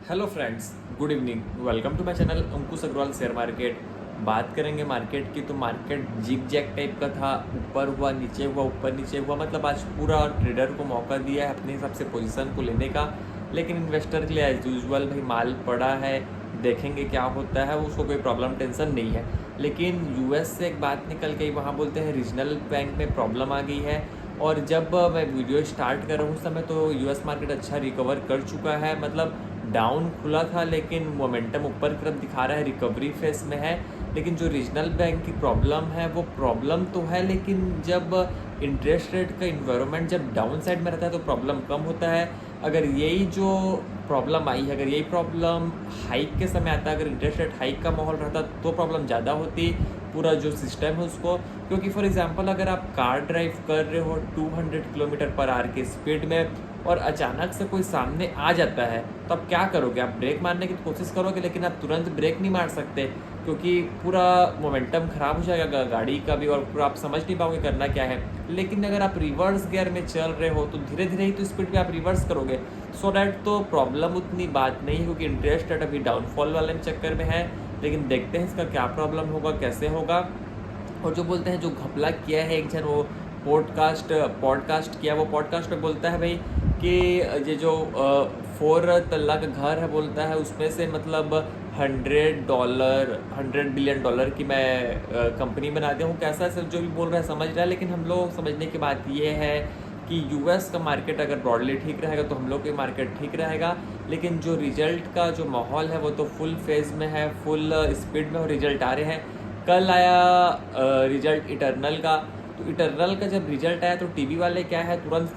Hello friends, good evening. Welcome to my channel Ankush Agrawal share market. बात करेंगे market की, तो मार्केट जिग जैग टाइप का था। ऊपर हुआ, नीचे हुआ, ऊपर नीचे हुआ, मतलब आज पूरा ट्रेडर को मौका दिया है अपने हिसाब से पोजीशन को लेने का। लेकिन इन्वेस्टर के लिए एज यूजुअल भाई माल पड़ा है, देखेंगे क्या होता है। उसको कोई प्रॉब्लम टेंशन नहीं है। लेकिन यूएस से एक बात निकल गई, वहाँ बोलते हैं रीजनल बैंक में प्रॉब्लम आ गई है। और जब मैं वीडियो स्टार्ट कर रहा हूँ उस समय तो यूएस मार्केट अच्छा रिकवर कर चुका है। मतलब डाउन खुला था लेकिन मोमेंटम ऊपर की तरफ दिखा रहा है, रिकवरी फेस में है। लेकिन जो रीजनल बैंक की प्रॉब्लम है वो प्रॉब्लम तो है, लेकिन जब इंटरेस्ट रेट का इन्वायरमेंट जब डाउन साइड में रहता है तो प्रॉब्लम कम होता है। अगर यही जो प्रॉब्लम आई है, अगर यही प्रॉब्लम हाइक के समय आता है, अगर इंटरेस्ट रेट हाइक का माहौल रहता तो प्रॉब्लम ज़्यादा होती पूरा जो सिस्टम है उसको। क्योंकि फॉर एग्जांपल अगर आप कार ड्राइव कर रहे हो 200 किलोमीटर पर आवर की स्पीड में और अचानक से कोई सामने आ जाता है तो आप क्या करोगे? आप ब्रेक मारने की कोशिश करोगे, लेकिन आप तुरंत ब्रेक नहीं मार सकते क्योंकि पूरा मोमेंटम ख़राब हो जाएगा गाड़ी का भी, और पूरा आप समझ नहीं पाओगे करना क्या है। लेकिन अगर आप रिवर्स गियर में चल रहे हो तो धीरे धीरे ही तो स्पीड पे आप रिवर्स करोगे। सो डैट तो प्रॉब्लम उतनी बात नहीं है, क्योंकि इंटरेस्ट रेट अभी डाउनफॉल वाले चक्कर में है। लेकिन देखते हैं इसका क्या प्रॉब्लम होगा, कैसे होगा। और जो बोलते हैं, जो घपला किया है एक जन, वो पॉडकास्ट किया, वो पॉडकास्ट पे बोलता है भाई कि ये जो 4 तल्ला का घर है, बोलता है उसमें से मतलब $100 की मैं कंपनी बना दिया हूँ। कैसा सब जो भी बोल रहा है समझ रहा है, लेकिन हम लोग समझने की बात ये है कि यूएस का मार्केट अगर ब्रॉडली ठीक रहेगा तो हम लोग का मार्केट ठीक रहेगा। लेकिन जो रिजल्ट का जो माहौल है वो तो फुल फेज में है, फुल स्पीड में रिजल्ट आ रहे हैं। कल आया रिजल्ट इटर्नल का, तो इटर्नल का जब रिजल्ट आया तो टीवी वाले क्या है, तुरंत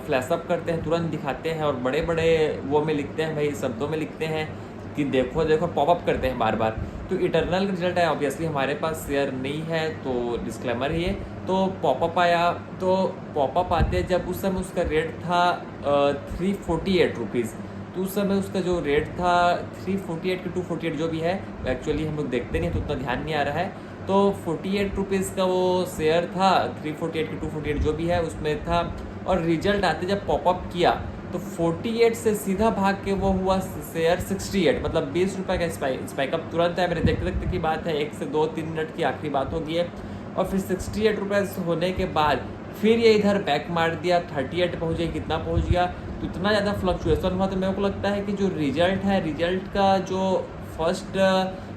फ्लैशअप करते हैं, तुरंत दिखाते हैं और बड़े बड़े वो में लिखते हैं, भाई शब्दों में लिखते हैं कि देखो देखो, पॉपअप करते हैं बार बार। तो इटर्नल का रिजल्ट आया, ऑब्वियसली हमारे पास शेयर नहीं है तो डिस्क्लेमर ही है। तो पॉपअप आया, तो पॉपअप आते जब उस समय उसका रेट था 348 रुपीज़। तो उस समय उसका जो रेट था 348 के 248 जो भी है, एक्चुअली हम लोग देखते नहीं तो उतना ध्यान नहीं आ रहा है। तो 48 रुपीज़ का वो शेयर था, 348 के 248 जो भी है उसमें था। और रिजल्ट आते जब पॉपअप किया तो 48 से सीधा भाग के वो हुआ शेयर 68, मतलब 20 रुपये का स्पाइकअप तुरंत है। मेरे देखते देखते की बात है, 1 से 2-3 मिनट की आखिरी बात होगी है। और फिर 68 रुपये होने के बाद फिर ये इधर बैक मार दिया, 38 पहुँच गया, कितना पहुँच गया। तो इतना ज़्यादा फ्लक्चुएसन हुआ, तो मेरे को लगता है कि जो रिजल्ट है, रिजल्ट का जो फर्स्ट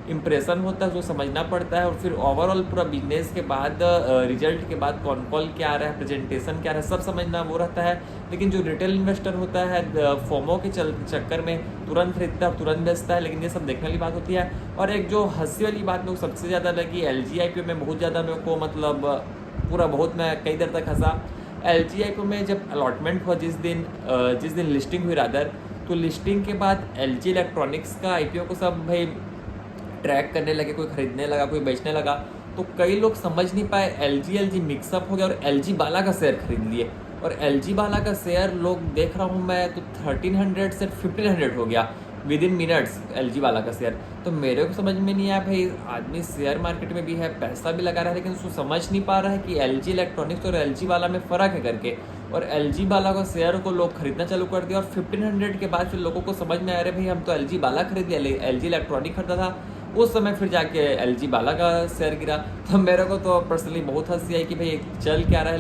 इम्प्रेशन होता है वो समझना पड़ता है। और फिर ओवरऑल पूरा बिजनेस के बाद रिजल्ट के बाद कौन कॉल क्या आ रहा है, प्रेजेंटेशन क्या आ रहा है, सब समझना वो रहता है। लेकिन जो रिटेल इन्वेस्टर होता है फोमो के चक्कर में तुरंत खरीदता है, तुरंत बेचता है। लेकिन ये सब देखने वाली बात होती है। और एक जो हंसी वाली बात मेरे को सबसे ज़्यादा लगी, LG IPO में बहुत ज़्यादा मेरे को मतलब पूरा बहुत मैं कई देर तक हंसा। LG IPO में जब अलॉटमेंट हुआ, जिस दिन लिस्टिंग हुई रादर, तो लिस्टिंग के बाद LG इलेक्ट्रॉनिक्स का IPO को सब भाई ट्रैक करने लगे, कोई खरीदने लगा, कोई बेचने लगा। तो कई लोग समझ नहीं पाए, LG मिक्सअप हो गया और LG बाला का शेयर खरीद लिए। और LG बाला का शेयर लोग देख रहा हूँ मैं तो 1300 से 1500 हो गया विद इन मिनट्स LG वाला का शेयर। तो मेरे को समझ में नहीं आया, भाई आदमी शेयर मार्केट में भी है, पैसा भी लगा रहा है, लेकिन उसको समझ नहीं पा रहा है कि LG इलेक्ट्रॉनिक्स और LG वाला में फ़र्क है करके। और LG वाला का शेयर को लोग खरीदना चालू कर दिया, और 1500 के बाद फिर लोगों को समझ में आ रहा है भाई हम तो LG वाला खरीद लिया, LG इलेक्ट्रॉनिक खरीदा था। उस समय फिर जाके LG बाला का शेयर गिरा। तो मेरे को तो पर्सनली बहुत हंसी आई कि भाई चल क्या रहा है।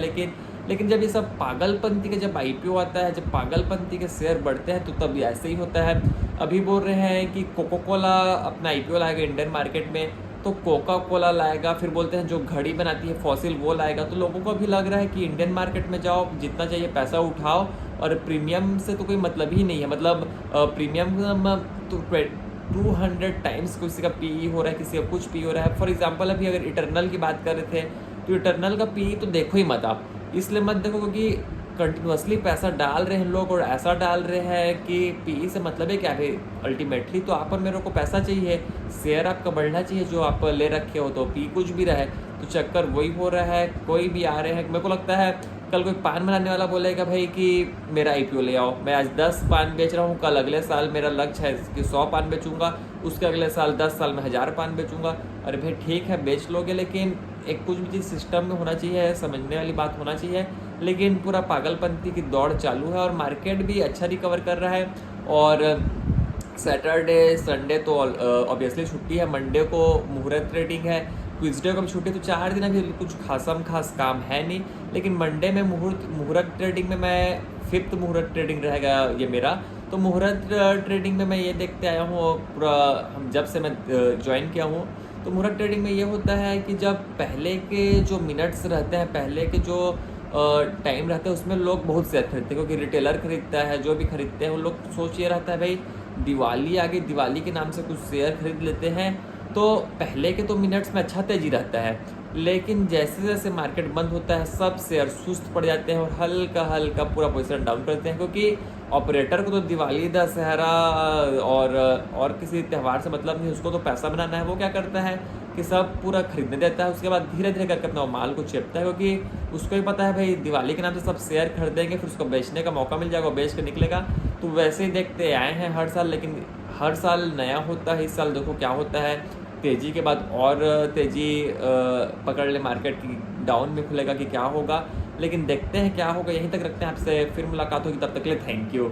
लेकिन जब ये सब पागलपंती के जब IPO आता है, जब पागलपंती के शेयर बढ़ते हैं तो तब ऐसे ही होता है। अभी बोल रहे हैं कि कोका कोला अपना IPO लाएगा इंडियन मार्केट में, तो कोका कोला लाएगा। फिर बोलते हैं जो घड़ी बनाती है फॉसिल वो लाएगा। तो लोगों को भी लग रहा है कि इंडियन मार्केट में जाओ, जितना चाहिए पैसा उठाओ, और प्रीमियम से तो कोई मतलब ही नहीं है। मतलब प्रीमियम तो 200 टाइम्स किसी का PE हो रहा है, किसी का कुछ PE हो रहा है। फॉर एग्जांपल अभी अगर इटर्नल की बात कर रहे थे तो इटर्नल का PE तो देखो ही मत आप, इसलिए मत देखो क्योंकि कंटिन्यूसली पैसा डाल रहे हैं लोग, और ऐसा डाल रहे हैं कि PE से मतलब है क्या भाई। अल्टीमेटली तो आप और मेरे को पैसा चाहिए, शेयर आपका बढ़ना चाहिए जो आप ले रखे हो, तो PE कुछ भी रहे तो चक्कर वही हो रहा है। कोई भी आ रहे हैं, मेरे को लगता है कल कोई पान बनाने वाला बोलेगा भाई कि मेरा IPO ले आओ, मैं आज 10 पान बेच रहा हूँ, कल अगले साल मेरा लक्ष्य है कि 100 पान बेचूंगा, उसके अगले साल 10 साल में 1000 पान बेचूंगा। अरे भाई ठीक है बेच लोगे, लेकिन एक कुछ भी चीज़ सिस्टम में होना चाहिए, समझने वाली बात होना चाहिए। लेकिन पूरा पागलपंती की दौड़ चालू है और मार्केट भी अच्छा रिकवर कर रहा है। और सैटरडे संडे तो ऑब्वियसली छुट्टी है, मंडे को मुहूर्त ट्रेडिंग है, ट्यूसडे को भी छुट्टी है, तो 4 दिन अभी कुछ खासम खास काम है नहीं। लेकिन मंडे में मुहूर्त ट्रेडिंग में मैं 5th मुहूर्त ट्रेडिंग रहेगा ये मेरा। तो मुहूर्त ट्रेडिंग में मैं ये देखते आया हूँ पूरा, हम जब से मैं ज्वाइन किया हूँ। तो मुहूर्त ट्रेडिंग में ये होता है कि जब पहले के जो मिनट्स रहते हैं, पहले के जो टाइम रहता है, उसमें लोग बहुत शेयर खरीदते हैं, क्योंकि रिटेलर खरीदता है, जो भी खरीदते हैं उन लोग सोच ये रहता है भाई दिवाली आ गई, दिवाली के नाम से कुछ शेयर खरीद लेते हैं। तो पहले के तो मिनट्स में अच्छा तेजी रहता है, लेकिन जैसे जैसे मार्केट बंद होता है सब शेयर सुस्त पड़ जाते हैं और हल्का हल्का पूरा पोजीशन डाउन करते हैं, क्योंकि ऑपरेटर को तो दिवाली, दशहरा और किसी त्यौहार से मतलब नहीं, उसको तो पैसा बनाना है। वो क्या करता है कि सब पूरा खरीदने देता है, उसके बाद धीरे धीरे करके अपना माल को चेपता है, क्योंकि उसको ही पता है भाई दिवाली के नाम से सब शेयर खरीदेंगे, फिर उसको बेचने का मौका मिल जाएगा, वो बेच के निकलेगा। तो वैसे ही देखते आए हैं हर साल, लेकिन हर साल नया होता है। इस साल देखो क्या होता है, तेज़ी के बाद और तेज़ी पकड़ ले मार्केट की, डाउन में खुलेगा कि क्या होगा, लेकिन देखते हैं क्या होगा। यहीं तक रखते हैं, आपसे फिर मुलाकात होगी, तब तक के लिए थैंक यू।